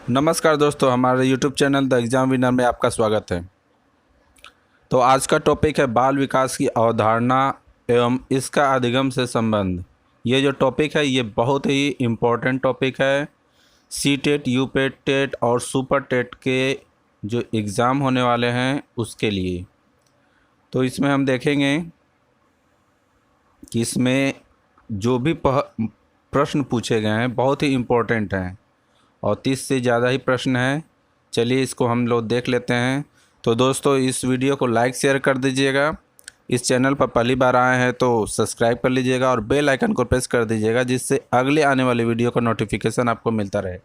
नमस्कार दोस्तों, हमारे YouTube channel the exam winner में आपका स्वागत है। तो आज का टॉपिक है बाल विकास की अवधारणा एवं इसका अधिगम से संबंध। ये जो टॉपिक है ये बहुत ही इम्पोर्टेंट टॉपिक है। C TET, U P TET और सुपर टेट के जो एग्ज़ाम होने वाले हैं उसके लिए। तो इसमें हम देखेंगे कि इसमें जो भी प्रश्न पूछे गए हैं बहुत ही इम्पोर्टेंट हैं और 30 से ज़्यादा ही प्रश्न हैं। चलिए इसको हम लोग देख लेते हैं। तो दोस्तों, इस वीडियो को लाइक शेयर कर दीजिएगा। इस चैनल पर पहली बार आए हैं तो सब्सक्राइब कर लीजिएगा और बेल आइकन को प्रेस कर दीजिएगा, जिससे अगले आने वाली वीडियो का नोटिफिकेशन आपको मिलता रहे।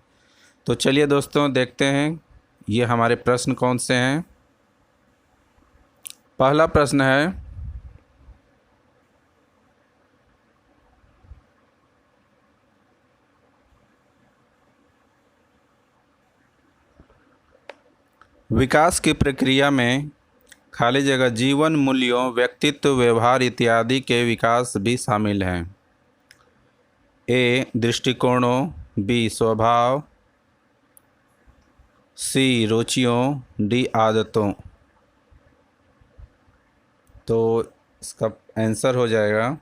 तो चलिए दोस्तों, देखते हैं ये हमारे प्रश्न कौन से हैं। पहला प्रश्न है, विकास की प्रक्रिया में खाली जगह जीवन मूल्यों, व्यक्तित्व, व्यवहार इत्यादि के विकास भी शामिल हैं। ए दृष्टिकोणों, बी स्वभाव, सी रुचियों, डी आदतों। तो इसका आंसर हो जाएगा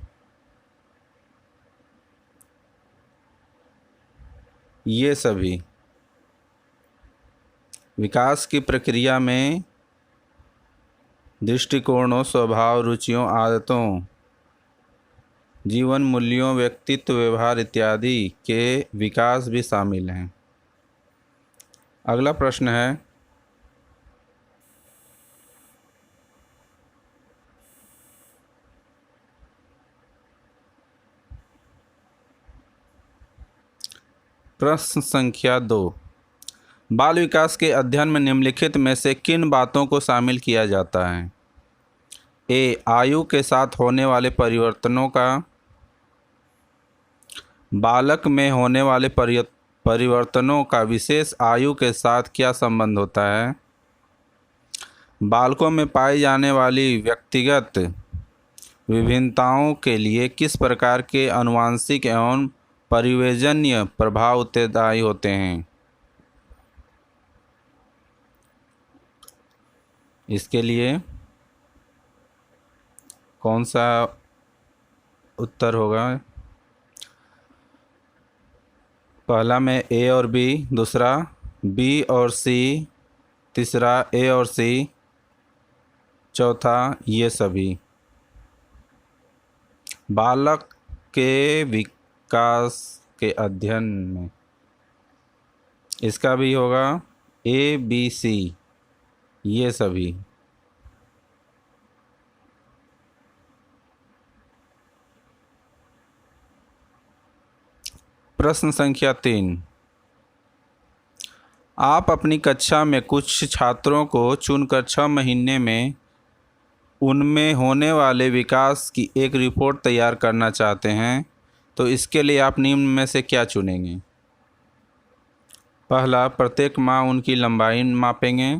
ये सभी। विकास की प्रक्रिया में दृष्टिकोणों, स्वभाव, रुचियों, आदतों, जीवन मूल्यों, व्यक्तित्व, व्यवहार इत्यादि के विकास भी शामिल हैं। अगला प्रश्न है, प्रश्न संख्या 2। बाल विकास के अध्ययन में निम्नलिखित में से किन बातों को शामिल किया जाता है? ए आयु के साथ होने वाले परिवर्तनों का। बालक में होने वाले परिवर्तनों का विशेष आयु के साथ क्या संबंध होता है? बालकों में पाई जाने वाली व्यक्तिगत विभिन्नताओं के लिए किस प्रकार के आनुवंशिक एवं परिवेशजन्य प्रभाव उत्तरदायी होते हैं? इसके लिए कौन सा उत्तर होगा? पहला में ए और बी, दूसरा बी और सी, तीसरा ए और सी, चौथा ये सभी। बालक के विकास के अध्ययन में इसका भी होगा ए बी सी, ये सभी। प्रश्न संख्या 3। आप अपनी कक्षा में कुछ छात्रों को चुनकर 6 महीने में उनमें होने वाले विकास की एक रिपोर्ट तैयार करना चाहते हैं, तो इसके लिए आप निम्न में से क्या चुनेंगे? पहला, प्रत्येक माह उनकी लंबाई मापेंगे।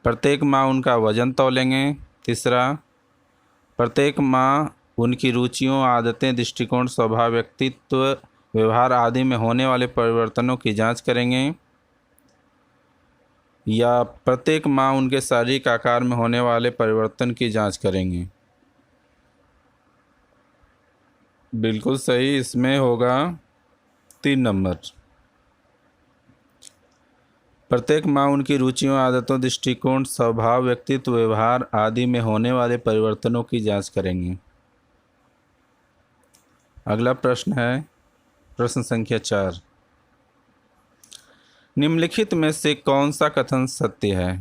प्रत्येक माह उनका वजन तौलेंगे। तीसरा, प्रत्येक माह उनकी रुचियों, आदतें, दृष्टिकोण, स्वभाव, व्यक्तित्व, व्यवहार आदि में होने वाले परिवर्तनों की जांच करेंगे। या प्रत्येक माह उनके शारीरिक आकार में होने वाले परिवर्तन की जांच करेंगे। बिल्कुल सही, इसमें होगा 3 नंबर। प्रत्येक माह उनकी रुचियों, आदतों, दृष्टिकोण, स्वभाव, व्यक्तित्व, व्यवहार आदि में होने वाले परिवर्तनों की जांच करेंगे। अगला प्रश्न है, प्रश्न संख्या 4। निम्नलिखित में से कौन सा कथन सत्य है?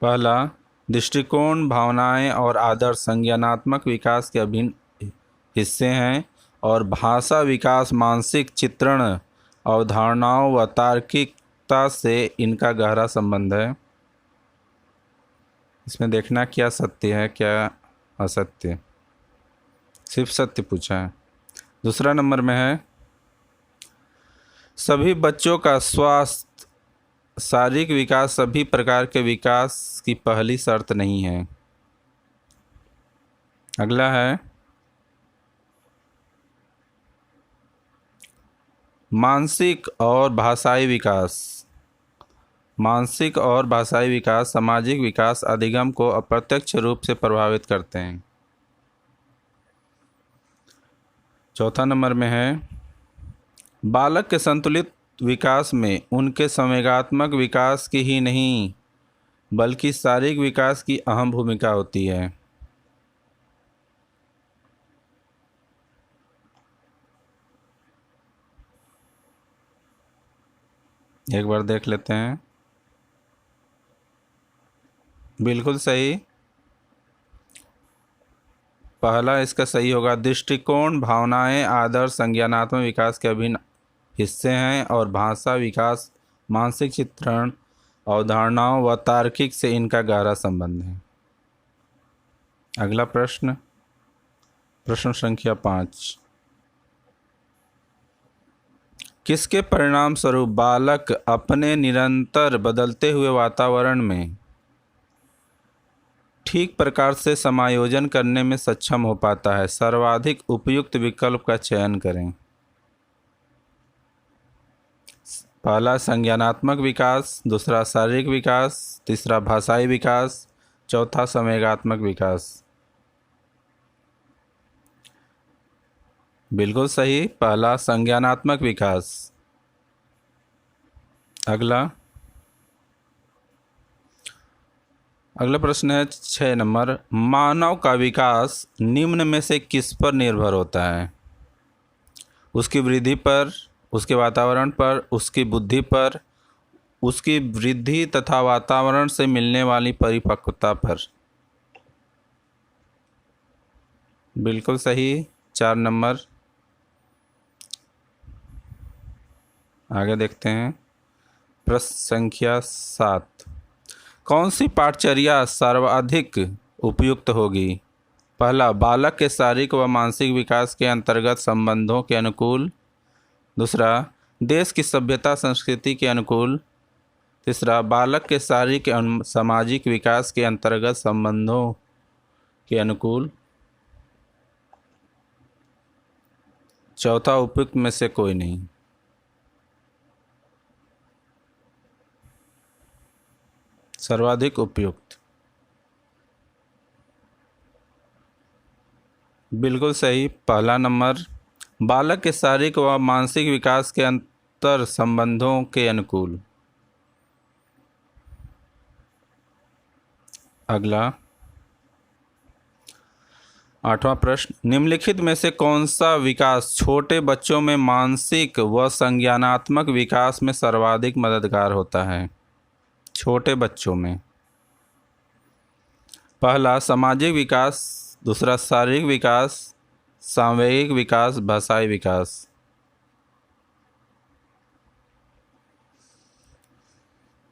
पहला, दृष्टिकोण, भावनाएं और आदर्श संज्ञानात्मक विकास के अभिन्न हिस्से हैं और भाषा विकास मानसिक चित्रण, अवधारणाओं व तार्किकता से इनका गहरा संबंध है। इसमें देखना क्या सत्य है क्या असत्य। सिर्फ सत्य पूछा है। दूसरा नंबर में है, सभी बच्चों का स्वास्थ्य, शारीरिक विकास सभी प्रकार के विकास की पहली शर्त नहीं है। अगला है, मानसिक और भाषाई विकास। मानसिक और भाषाई विकास सामाजिक विकास अधिगम को अप्रत्यक्ष रूप से प्रभावित करते हैं। चौथा नंबर में है, बालक के संतुलित विकास में उनके संवेगात्मक विकास की ही नहीं बल्कि शारीरिक विकास की अहम भूमिका होती है। एक बार देख लेते हैं। बिल्कुल सही, पहला इसका सही होगा। दृष्टिकोण, भावनाएं, आदर्श संज्ञानात्मक विकास के अभिन्न हिस्से हैं और भाषा विकास, मानसिक चित्रण, अवधारणाओं व तार्किक से इनका गहरा संबंध है। अगला प्रश्न, प्रश्न संख्या 5। किसके परिणाम स्वरूप बालक अपने निरंतर बदलते हुए वातावरण में ठीक प्रकार से समायोजन करने में सक्षम हो पाता है? सर्वाधिक उपयुक्त विकल्प का चयन करें। पहला संज्ञानात्मक विकास, दूसरा शारीरिक विकास, तीसरा भाषाई विकास, चौथा संवेगात्मक विकास। बिल्कुल सही, पहला संज्ञानात्मक विकास। अगला प्रश्न है 6 नंबर। मानव का विकास निम्न में से किस पर निर्भर होता है? उसकी वृद्धि पर, उसके वातावरण पर, उसकी बुद्धि पर, उसकी वृद्धि तथा वातावरण से मिलने वाली परिपक्वता पर। बिल्कुल सही, 4 नंबर। आगे देखते हैं। प्रश्न संख्या 7। कौन सी पाठचर्या सर्वाधिक उपयुक्त होगी? पहला, बालक के शारीरिक व मानसिक विकास के अंतर्गत संबंधों के अनुकूल। दूसरा, देश की सभ्यता संस्कृति के अनुकूल। तीसरा, बालक के शारीरिक एवं सामाजिक विकास के अंतर्गत संबंधों के अनुकूल। चौथा, उपयुक्त में से कोई नहीं। सर्वाधिक उपयुक्त। बिल्कुल सही, पहला नंबर, बालक के शारीरिक व मानसिक विकास के अंतर संबंधों के अनुकूल। अगला 8वां प्रश्न, निम्नलिखित में से कौन सा विकास छोटे बच्चों में मानसिक व संज्ञानात्मक विकास में सर्वाधिक मददगार होता है? छोटे बच्चों में पहला सामाजिक विकास, दूसरा शारीरिक विकास, सांवेगिक विकास, भाषाई विकास।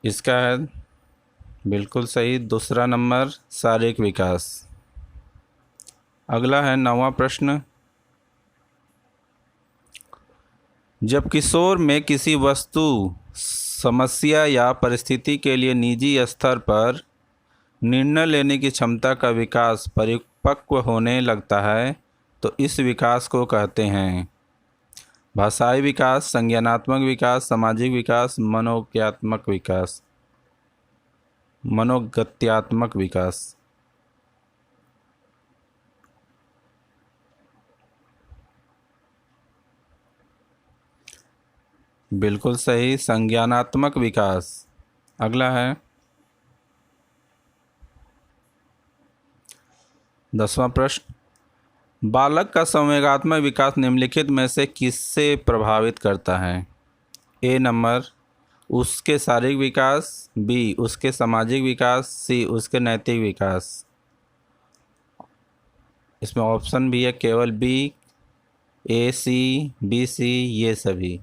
इसका है बिल्कुल सही, दूसरा नंबर शारीरिक विकास। अगला है 9वां प्रश्न, जब किशोर में किसी वस्तु, समस्या या परिस्थिति के लिए निजी स्तर पर निर्णय लेने की क्षमता का विकास परिपक्व होने लगता है तो इस विकास को कहते हैं भाषाई विकास, संज्ञानात्मक विकास, सामाजिक विकास, मनोगत्यात्मक विकास। बिल्कुल सही, संज्ञानात्मक विकास। अगला है 10वां प्रश्न, बालक का संवेगात्मक विकास निम्नलिखित में से किससे प्रभावित करता है? ए नंबर, उसके शारीरिक विकास, बी उसके सामाजिक विकास, सी उसके नैतिक विकास। इसमें ऑप्शन भी है केवल बी, ए, सी, बी, सी, ये सभी।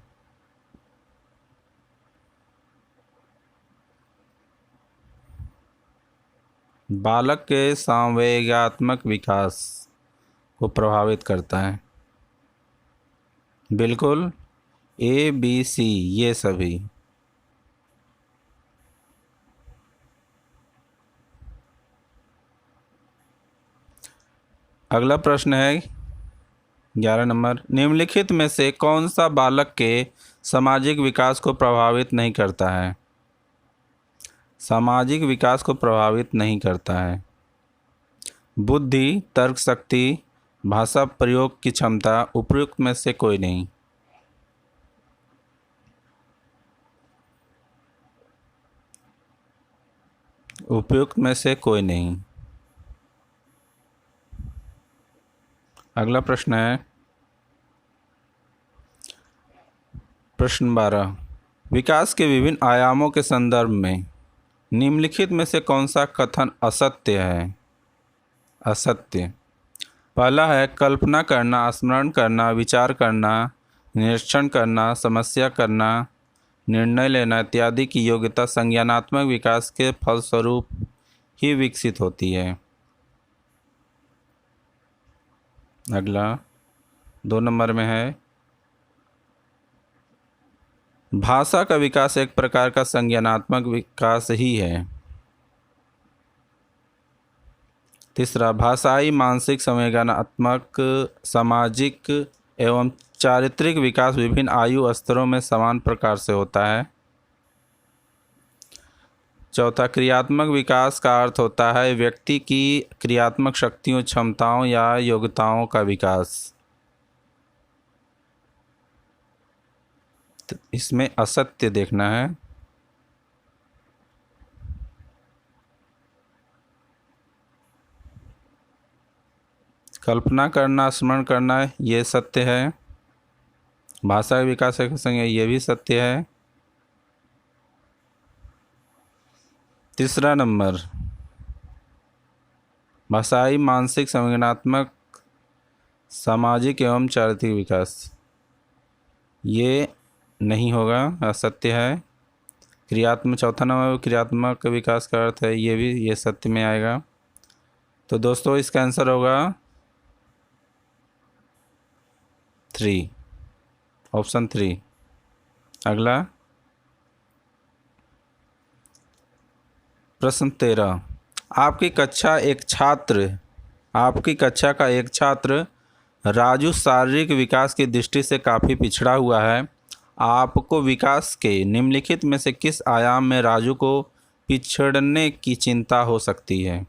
बालक के संवेगात्मक विकास को प्रभावित करता है। बिल्कुल, ए, बी, सी, ये सभी। अगला प्रश्न है 11 नंबर, निम्नलिखित में से कौन सा बालक के सामाजिक विकास को प्रभावित नहीं करता है? सामाजिक विकास को प्रभावित नहीं करता है। बुद्धि, तर्क शक्ति, भाषा प्रयोग की क्षमता, उपयुक्त में से कोई नहीं। उपयुक्त में से कोई नहीं। अगला प्रश्न है प्रश्न 12, विकास के विभिन्न आयामों के संदर्भ में निम्नलिखित में से कौन सा कथन असत्य है? असत्य। पहला है कल्पना करना, स्मरण करना, विचार करना, निरीक्षण करना, समस्या करना, निर्णय लेना इत्यादि की योग्यता संज्ञानात्मक विकास के फलस्वरूप ही विकसित होती है। अगला 2 नंबर में है भाषा का विकास एक प्रकार का संज्ञानात्मक विकास ही है। तीसरा, भाषाई, मानसिक, संवेदनात्मक, सामाजिक एवं चारित्रिक विकास विभिन्न आयु स्तरों में समान प्रकार से होता है। चौथा, क्रियात्मक विकास का अर्थ होता है व्यक्ति की क्रियात्मक शक्तियों, क्षमताओं या योग्यताओं का विकास। तो इसमें असत्य देखना है। कल्पना करना, स्मरण करना ये सत्य है। भाषा के विकास के संग ये भी सत्य है। तीसरा नंबर, भाषाई, मानसिक, संवेदनात्मक, सामाजिक एवं चारित्रिक विकास ये नहीं होगा, असत्य है। क्रियात्मक, चौथा नंबर क्रियात्मक विकास का अर्थ है ये सत्य में आएगा। तो दोस्तों इसका आंसर होगा 3, ऑप्शन 3। अगला प्रश्न 13, आपकी कक्षा का एक छात्र राजू शारीरिक विकास की दृष्टि से काफ़ी पिछड़ा हुआ है। आपको विकास के निम्नलिखित में से किस आयाम में राजू को पिछड़ने की चिंता हो सकती है?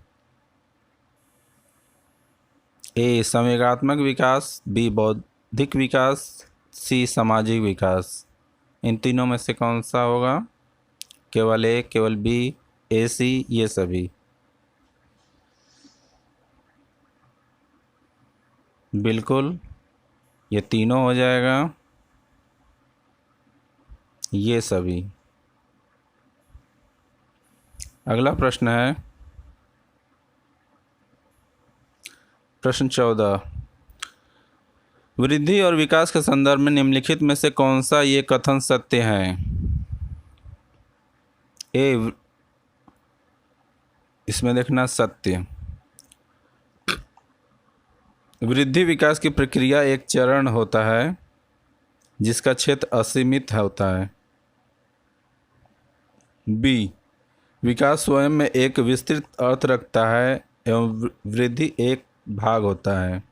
ए, संवेगात्मक विकास, बी, बौद्धिक विकास, सी, सामाजिक विकास। इन तीनों में से कौन सा होगा? केवल ए, केवल बी, ए, सी, ये सभी। बिल्कुल, ये तीनों हो जाएगा, ये सभी। अगला प्रश्न है प्रश्न 14, वृद्धि और विकास के संदर्भ में निम्नलिखित में से कौन सा ये कथन सत्य है? ए, इसमें देखना सत्य। वृद्धि विकास की प्रक्रिया एक चरण होता है जिसका क्षेत्र असीमित होता है। बी, विकास स्वयं में एक विस्तृत अर्थ रखता है एवं वृद्धि एक भाग होता है।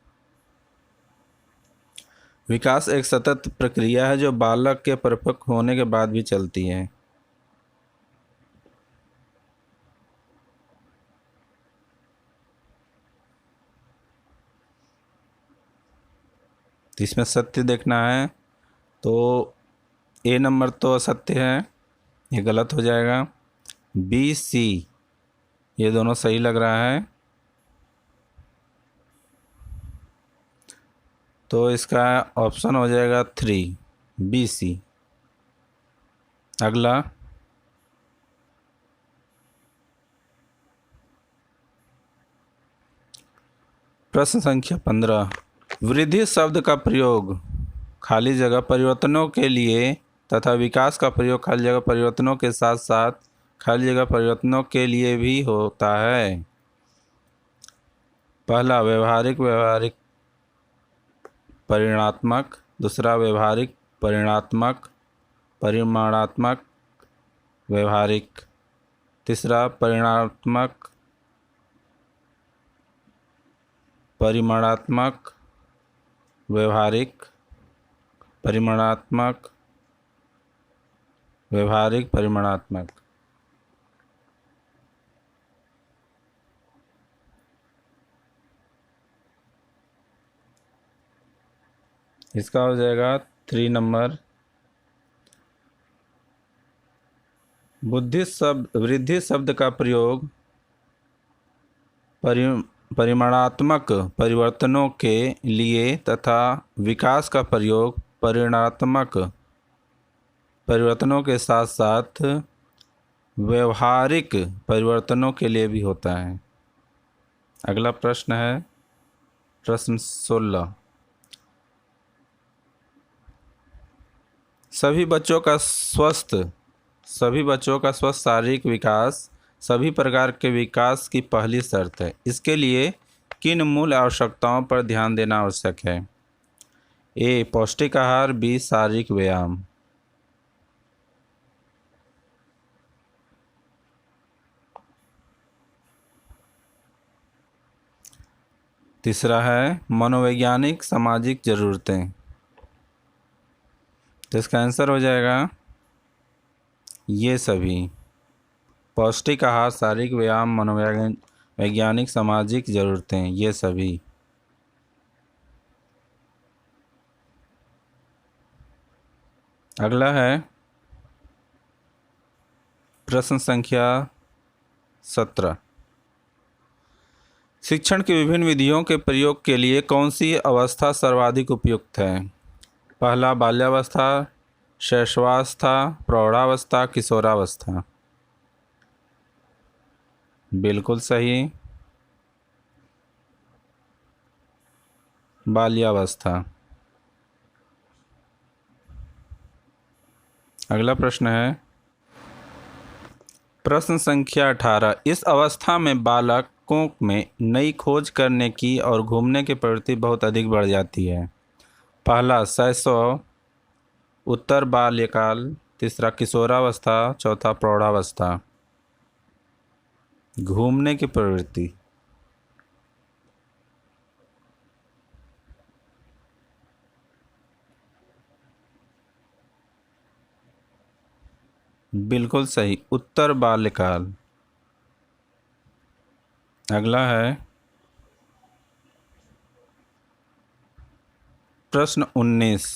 विकास एक सतत प्रक्रिया है जो बालक के परिपक्व होने के बाद भी चलती है। तो इसमें सत्य देखना है, तो ए नंबर तो असत्य है, ये गलत हो जाएगा। बी, सी ये दोनों सही लग रहा है, तो इसका ऑप्शन हो जाएगा 3, बी, सी। अगला प्रश्न संख्या 15, वृद्धि शब्द का प्रयोग खाली जगह परिवर्तनों के लिए तथा विकास का प्रयोग खाली जगह परिवर्तनों के साथ साथ खाली जगह परिवर्तनों के लिए भी होता है। पहला व्यवहारिक परिमाणात्मक, दूसरा व्यवहारिक परिमाणात्मक, व्यवहारिक, तीसरा परिमाणात्मक, परिमाणात्मक, व्यवहारिक, परिमाणात्मक, व्यवहारिक, परिमाणात्मक। इसका हो जाएगा 3 नंबर। वृद्धि शब्द का प्रयोग परिमाणात्मक परिवर्तनों के लिए तथा विकास का प्रयोग परिमाणात्मक परिवर्तनों के साथ साथ व्यवहारिक परिवर्तनों के लिए भी होता है। अगला प्रश्न है प्रश्न 16। सभी बच्चों का स्वस्थ शारीरिक विकास सभी प्रकार के विकास की पहली शर्त है। इसके लिए किन मूल आवश्यकताओं पर ध्यान देना आवश्यक है? ए. पौष्टिक आहार, बी. शारीरिक व्यायाम। तीसरा है मनोवैज्ञानिक सामाजिक जरूरतें। तो इसका आंसर हो जाएगा ये सभी। पौष्टिक आहार, शारीरिक व्यायाम, मनोवैज्ञानिक सामाजिक जरूरतें, ये सभी। अगला है प्रश्न संख्या 17। शिक्षण की विभिन्न विधियों के प्रयोग के लिए कौन सी अवस्था सर्वाधिक उपयुक्त है? पहला बाल्यावस्था, शैशवावस्था, प्रौढ़ावस्था, किशोरावस्था। बिल्कुल सही, बाल्यावस्था। अगला प्रश्न है प्रश्न संख्या 18। इस अवस्था में बालकों में नई खोज करने की और घूमने की प्रवृत्ति बहुत अधिक बढ़ जाती है। पहला शैशव, उत्तर बाल्यकाल, तीसरा किशोरावस्था, चौथा प्रौढ़ावस्था। घूमने की प्रवृत्ति। बिल्कुल सही, उत्तर बाल्यकाल। अगला है प्रश्न 19।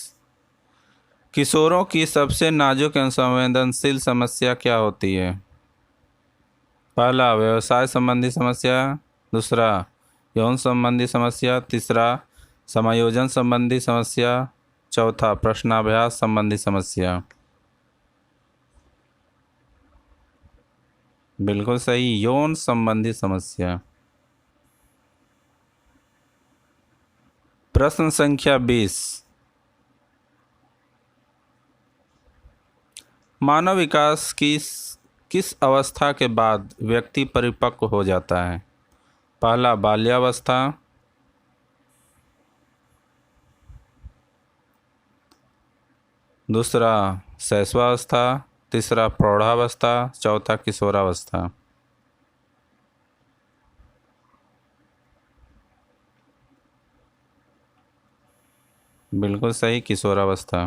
किशोरों की सबसे नाजुक एवं संवेदनशील समस्या क्या होती है? पहला व्यवसाय संबंधी समस्या, दूसरा यौन संबंधी समस्या, तीसरा समायोजन संबंधी समस्या, चौथा प्रश्नाभ्यास संबंधी समस्या। बिल्कुल सही, यौन संबंधी समस्या। प्रश्न संख्या 20। मानव विकास की किस अवस्था के बाद व्यक्ति परिपक्व हो जाता है? पहला बाल्यावस्था, दूसरा शैशवावस्था, तीसरा प्रौढ़ावस्था, चौथा किशोरावस्था। बिल्कुल सही, किशोरावस्था।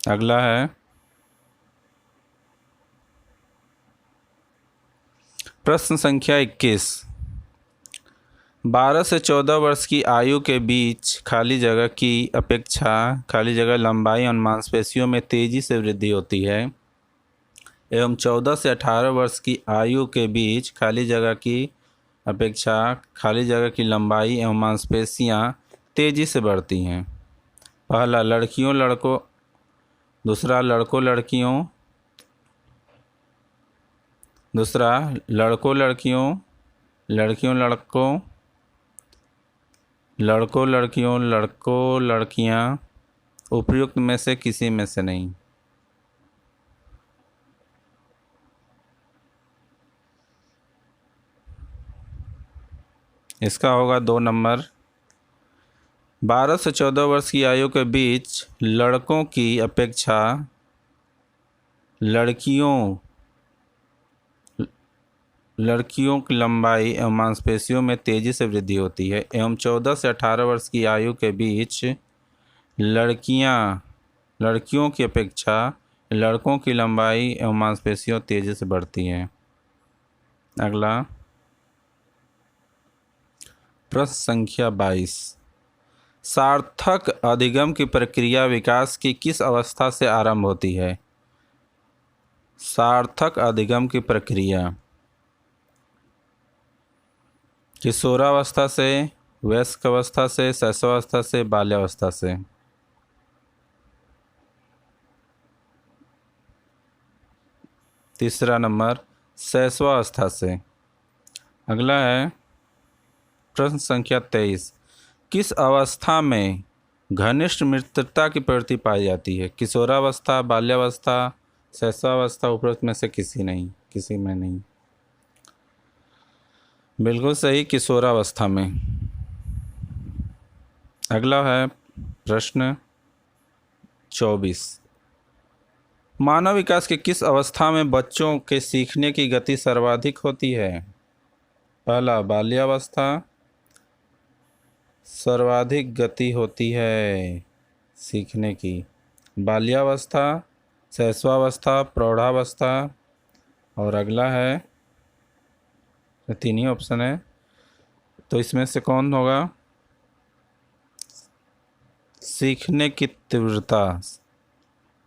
अगला है प्रश्न संख्या 21। 12 से 14 वर्ष की आयु के बीच खाली जगह लंबाई और मांसपेशियों में तेजी से वृद्धि होती है एवं 14 से 18 वर्ष की आयु के बीच खाली जगह की लंबाई एवं मांसपेशियां तेजी से बढ़ती हैं। पहला लड़कियों लड़कों, दूसरा लड़कों लड़कियों, दूसरा लड़कों लड़कियों, लड़कियों लड़कों, लड़कों लड़कियों, लड़कों लड़कियां, उपयुक्त में से किसी में से नहीं। इसका होगा 2 नंबर। 12 से 14 वर्ष की आयु के बीच लड़कों की अपेक्षा लड़कियों की लंबाई एवं मांसपेशियों में तेजी से वृद्धि होती है एवं 14 से 18 वर्ष की आयु के बीच लड़कियों की अपेक्षा लड़कों की लंबाई एवं मांसपेशियों तेजी से बढ़ती हैं। अगला प्रश्न संख्या 22। सार्थक अधिगम की प्रक्रिया विकास की किस अवस्था से आरंभ होती है? सार्थक अधिगम की प्रक्रिया किशोरावस्था से, वयस्क अवस्था से, शैशवावस्था से, बाल्यावस्था से। तीसरा नंबर शैशवावस्था से। अगला है प्रश्न संख्या 23। किस अवस्था में घनिष्ठ मित्रता की प्रवृत्ति पाई जाती है? किशोरावस्था, बाल्यावस्था, शैशवावस्था, उपरोक्त में से किसी में नहीं। बिल्कुल सही, किशोरावस्था में। अगला है प्रश्न 24। मानव विकास के किस अवस्था में बच्चों के सीखने की गति सर्वाधिक होती है? पहला, बाल्यावस्था सर्वाधिक गति होती है सीखने की, बाल्यावस्था, शैशवावस्था, प्रौढ़ावस्था, और अगला है, तीन ही ऑप्शन है, तो इसमें से कौन होगा? सीखने की तीव्रता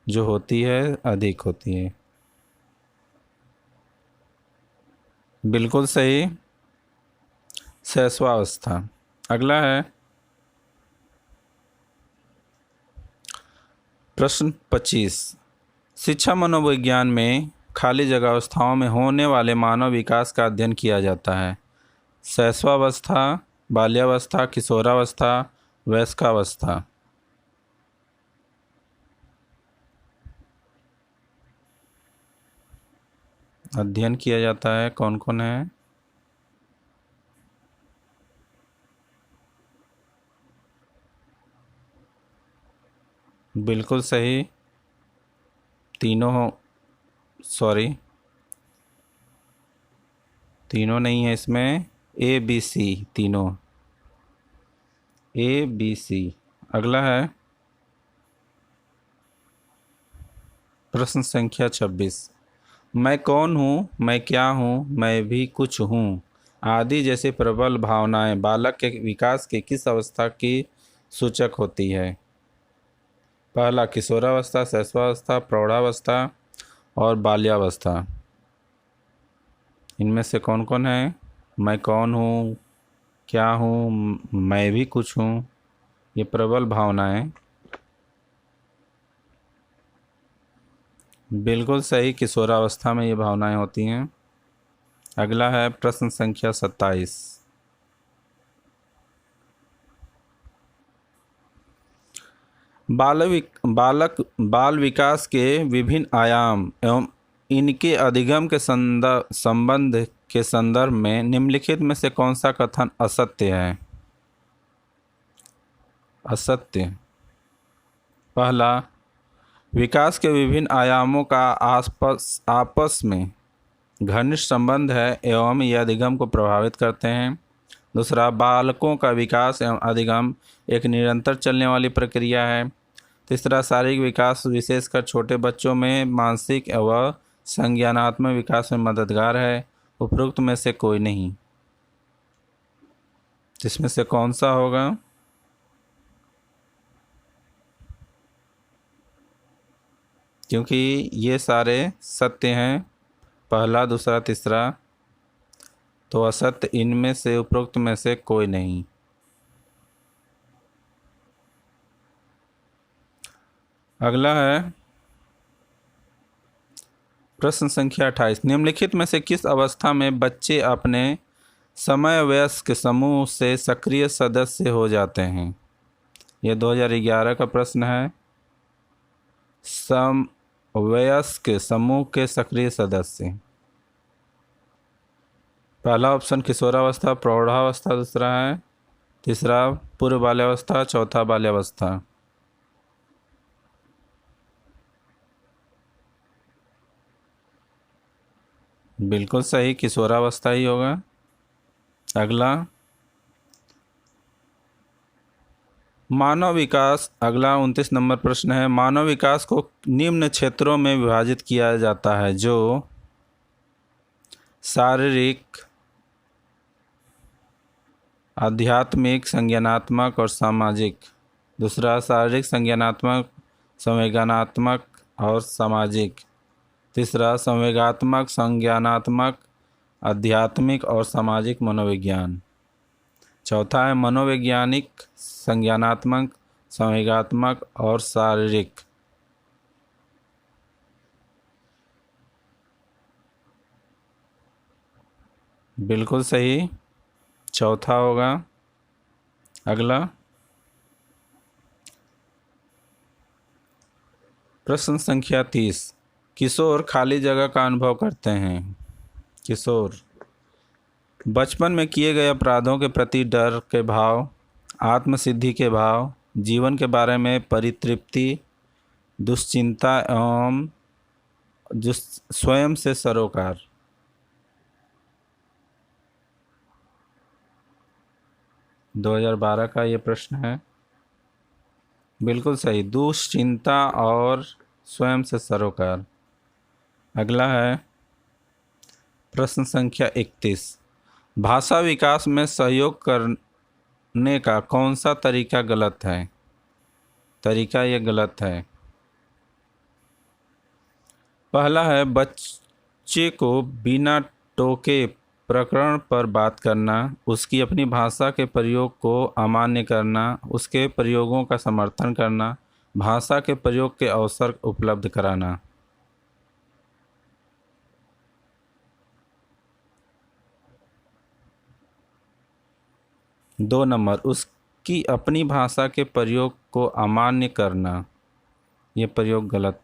जो होती है अधिक होती है। बिल्कुल सही, शैशवावस्था। अगला है प्रश्न 25। शिक्षा मनोविज्ञान में खाली जगह अवस्थाओं में होने वाले मानव विकास का अध्ययन किया जाता है। शैशवावस्था, बाल्यावस्था, किशोरावस्था, वयस्कावस्था। अध्ययन किया जाता है, कौन कौन है? बिल्कुल सही, तीनों नहीं है इसमें, ABC, तीनों ABC। अगला है प्रश्न संख्या 26। मैं कौन हूँ, मैं क्या हूँ, मैं भी कुछ हूँ आदि जैसे प्रबल भावनाएं बालक के विकास की किस अवस्था की सूचक होती है? पहला, किशोरावस्था, शैशवावस्था, प्रौढ़ावस्था और बाल्यावस्था। इनमें से कौन कौन है? मैं कौन हूँ, क्या हूँ, मैं भी कुछ हूँ, ये प्रबल भावनाएं। बिल्कुल सही, किशोरावस्था में ये भावनाएं होती हैं। अगला है प्रश्न संख्या 27। बाल विकास के विभिन्न आयाम एवं इनके अधिगम के संबंध के संदर्भ में निम्नलिखित में से कौन सा कथन असत्य है? असत्य। पहला, विकास के विभिन्न आयामों का आपस में घनिष्ठ संबंध है एवं ये अधिगम को प्रभावित करते हैं। दूसरा, बालकों का विकास एवं अधिगम एक निरंतर चलने वाली प्रक्रिया है। तीसरा, शारीरिक विकास विशेषकर छोटे बच्चों में मानसिक एवं संज्ञानात्मक विकास में मददगार है। उपरोक्त में से कोई नहीं। इसमें से कौन सा होगा? क्योंकि ये सारे सत्य हैं, पहला, दूसरा, तीसरा, तो असत्य इनमें से उपरोक्त में से कोई नहीं। अगला है प्रश्न संख्या 28। निम्नलिखित में से किस अवस्था में बच्चे अपने समवयस्क समूह से सक्रिय सदस्य हो जाते हैं? यह 2011 का प्रश्न है। समवयस्क समूह के सक्रिय सदस्य। पहला ऑप्शन किशोरावस्था, प्रौढ़ावस्था, दूसरा है, तीसरा पूर्व बाल्यावस्था, चौथा बाल्यावस्था। बिल्कुल सही, किशोरावस्था ही होगा। अगला, मानव विकास, अगला 29 नंबर प्रश्न है, मानव विकास को निम्न क्षेत्रों में विभाजित किया जाता है, जो शारीरिक, आध्यात्मिक, संज्ञानात्मक और सामाजिक। दूसरा, शारीरिक, संज्ञानात्मक, संवेदनात्मक और सामाजिक। तीसरा, संवेगात्मक, संज्ञानात्मक, आध्यात्मिक और सामाजिक मनोविज्ञान। चौथा है मनोवैज्ञानिक, संज्ञानात्मक, संवेगात्मक और शारीरिक। बिल्कुल सही, चौथा होगा। अगला, प्रश्न संख्या 30, किशोर खाली जगह का अनुभव करते हैं। किशोर बचपन में किए गए अपराधों के प्रति डर के भाव, आत्मसिद्धि के भाव, जीवन के बारे में परितृप्ति, दुश्चिंता एवं स्वयं से सरोकार। दो 2012 का ये प्रश्न है। बिल्कुल सही, दुश्चिंता और स्वयं से सरोकार। अगला है प्रश्न संख्या 31, भाषा विकास में सहयोग करने का कौन सा तरीका गलत है। तरीका ये गलत है। पहला है बच्चे को बिना टोके प्रकरण पर बात करना, उसकी अपनी भाषा के प्रयोग को अमान्य करना, उसके प्रयोगों का समर्थन करना, भाषा के प्रयोग के अवसर उपलब्ध कराना। 2 नंबर, उसकी अपनी भाषा के प्रयोग को अमान्य करना, ये प्रयोग गलत।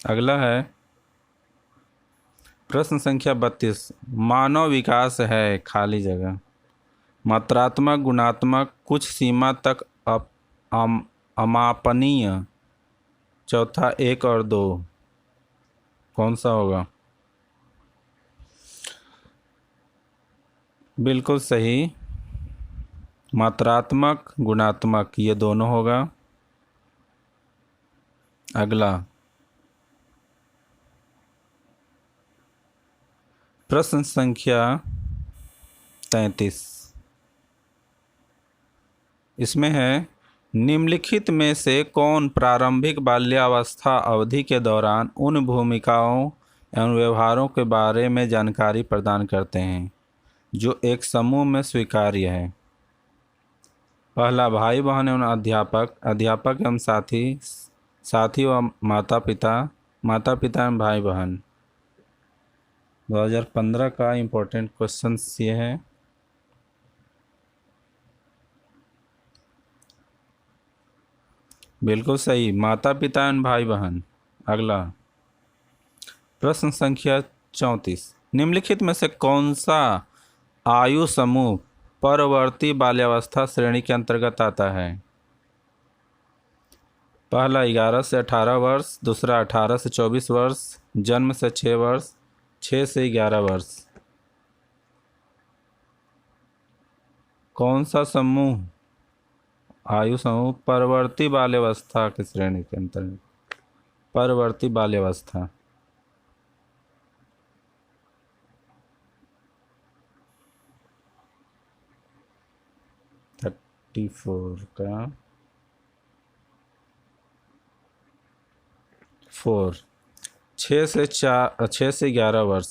अगला है प्रश्न संख्या 32, मानव विकास है खाली जगह, मात्रात्मक, गुणात्मक, कुछ सीमा तक अमापनीय। चौथा 1 और 2, कौन सा होगा। बिल्कुल सही, मात्रात्मक, गुणात्मक ये दोनों होगा। अगला प्रश्न संख्या 33, इसमें है, निम्नलिखित में से कौन प्रारंभिक बाल्यावस्था अवधि के दौरान उन भूमिकाओं एवं व्यवहारों के बारे में जानकारी प्रदान करते हैं जो एक समूह में स्वीकार्य है। पहला, भाई बहन एवं अध्यापक, अध्यापक एवं साथी, साथी व माता पिता, माता पिता एवं भाई बहन। 2015 का इम्पोर्टेंट क्वेश्चन ये है। बिल्कुल सही, माता पिता एवं भाई बहन। अगला प्रश्न संख्या 34, निम्नलिखित में से कौन सा आयु समूह परवर्ती बाल्यावस्था श्रेणी के अंतर्गत आता है। पहला 11 से 18 वर्ष, दूसरा 18 से 24 वर्ष, जन्म से 6 वर्ष, 6 से 11 वर्ष। कौन सा समूह, आयु समूह परवर्ती बाल्यावस्था की श्रेणी के अंतर्गत, परवर्ती बाल्यावस्था। फोर का 4, 6 से 11 वर्ष।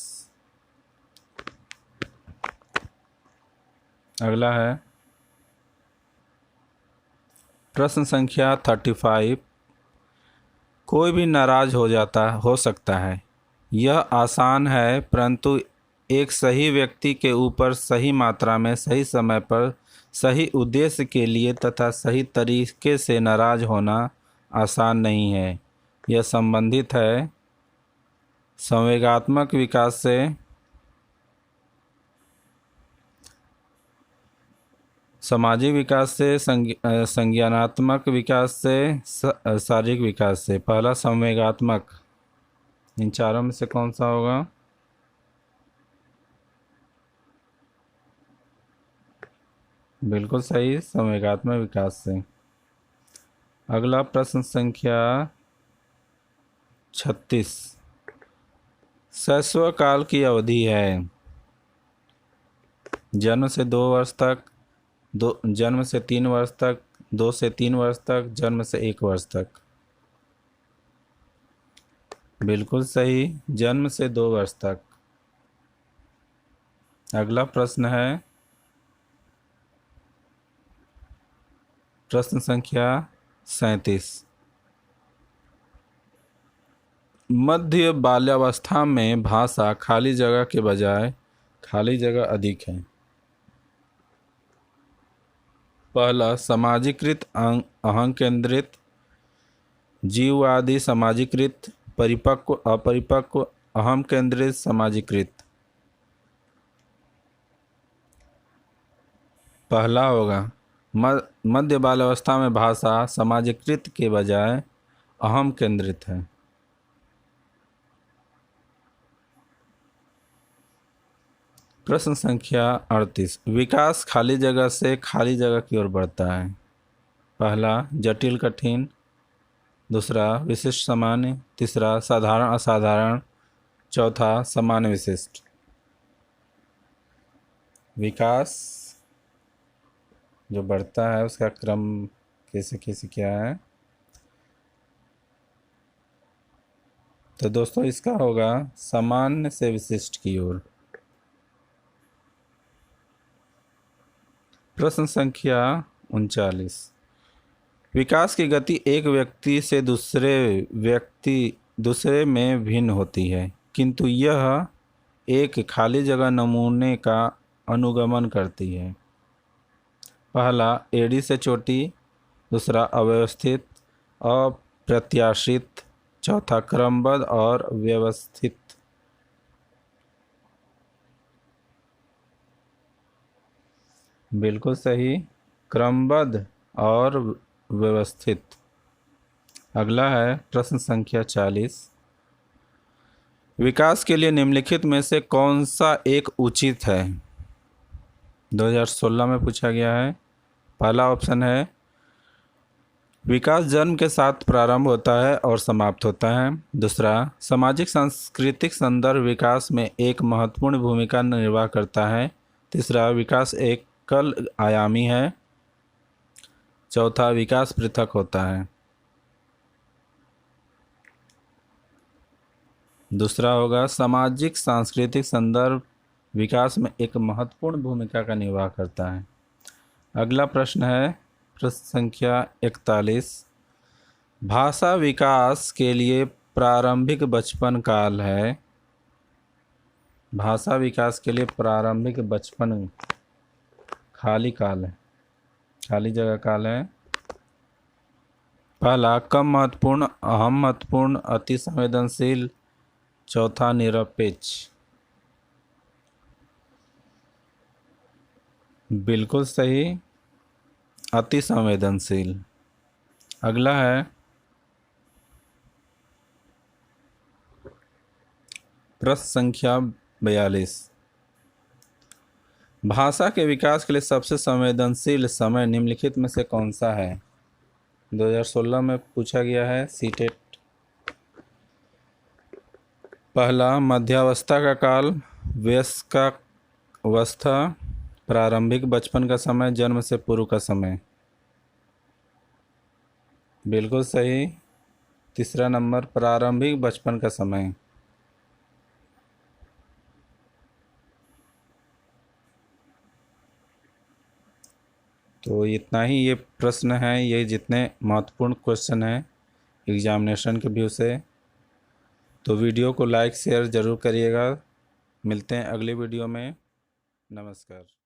अगला है प्रश्न संख्या 35, कोई भी नाराज हो सकता है, यह आसान है, परंतु एक सही व्यक्ति के ऊपर सही मात्रा में, सही समय पर, सही उद्देश्य के लिए तथा सही तरीके से नाराज होना आसान नहीं है। यह संबंधित है संवेगात्मक विकास से, सामाजिक विकास से संज्ञानात्मक विकास से शारीरिक विकास से। पहला संवेगात्मक, इन चारों में से कौन सा होगा? बिल्कुल सही, संवेगात्मक विकास से। अगला प्रश्न संख्या 36। शैशव काल की अवधि है जन्म से 2 वर्ष तक, जन्म से 3 वर्ष तक, 2 से 3 वर्ष तक, जन्म से 1 वर्ष तक। बिल्कुल सही, जन्म से 2 वर्ष तक। अगला प्रश्न है प्रश्न संख्या 37। मध्य बाल्यावस्था में भाषा खाली जगह के बजाय खाली जगह अधिक है। पहला समाजीकृत अहं केंद्रित, जीववादी समाजीकृत, परिपक्व अपरिपक्व, अहम केंद्रित, समाजीकृत। पहला होगा मध्य बाल्यावस्था में भाषा समाजीकृत के बजाय अहम केंद्रित है। प्रश्न संख्या 38। विकास खाली जगह से खाली जगह की ओर बढ़ता है। पहला जटिल कठिन, दूसरा विशिष्ट सामान्य, तीसरा साधारण असाधारण, चौथा सामान्य विशिष्ट। विकास जो बढ़ता है उसका क्रम कैसे कैसे क्या है? तो दोस्तों इसका होगा सामान्य से विशिष्ट की ओर। प्रश्न संख्या 39। विकास की गति एक व्यक्ति से दूसरे में भिन्न होती है, किंतु यह एक खाली जगह नमूने का अनुगमन करती है। पहला एड़ी से चोटी, दूसरा अव्यवस्थित अप्रत्याशित, चौथा क्रमबद्ध और व्यवस्थित। बिल्कुल सही, क्रमबद्ध और व्यवस्थित। अगला है प्रश्न संख्या 40। विकास के लिए निम्नलिखित में से कौन सा एक उचित है? 2016 में पूछा गया है। पहला ऑप्शन है विकास जन्म के साथ प्रारंभ होता है और समाप्त होता है। दूसरा सामाजिक सांस्कृतिक संदर्भ विकास में एक महत्वपूर्ण भूमिका निर्वाह करता है। तीसरा विकास एकल आयामी है। चौथा विकास पृथक होता है। दूसरा होगा सामाजिक सांस्कृतिक संदर्भ विकास में एक महत्वपूर्ण भूमिका का निर्वाह करता है। अगला प्रश्न है प्रश्न संख्या 41। भाषा विकास के लिए प्रारंभिक बचपन काल है। भाषा विकास के लिए प्रारंभिक बचपन खाली काल है, खाली जगह काल है। पहला कम महत्वपूर्ण, अहम महत्वपूर्ण, अति संवेदनशील, चौथा निरपेक्ष। बिल्कुल सही, अति संवेदनशील। अगला है प्रश्न संख्या 42। भाषा के विकास के लिए सबसे संवेदनशील समय निम्नलिखित में से कौन सा है? 2016 में पूछा गया है सीटेट। पहला मध्यावस्था का काल, वयस्कावस्था, प्रारंभिक बचपन का समय, जन्म से पूर्व का समय। बिल्कुल सही, तीसरा नंबर प्रारंभिक बचपन का समय। तो इतना ही ये प्रश्न है, ये जितने महत्वपूर्ण क्वेश्चन हैं एग्जामिनेशन के व्यू से। तो वीडियो को लाइक शेयर ज़रूर करिएगा। मिलते हैं अगली वीडियो में। नमस्कार।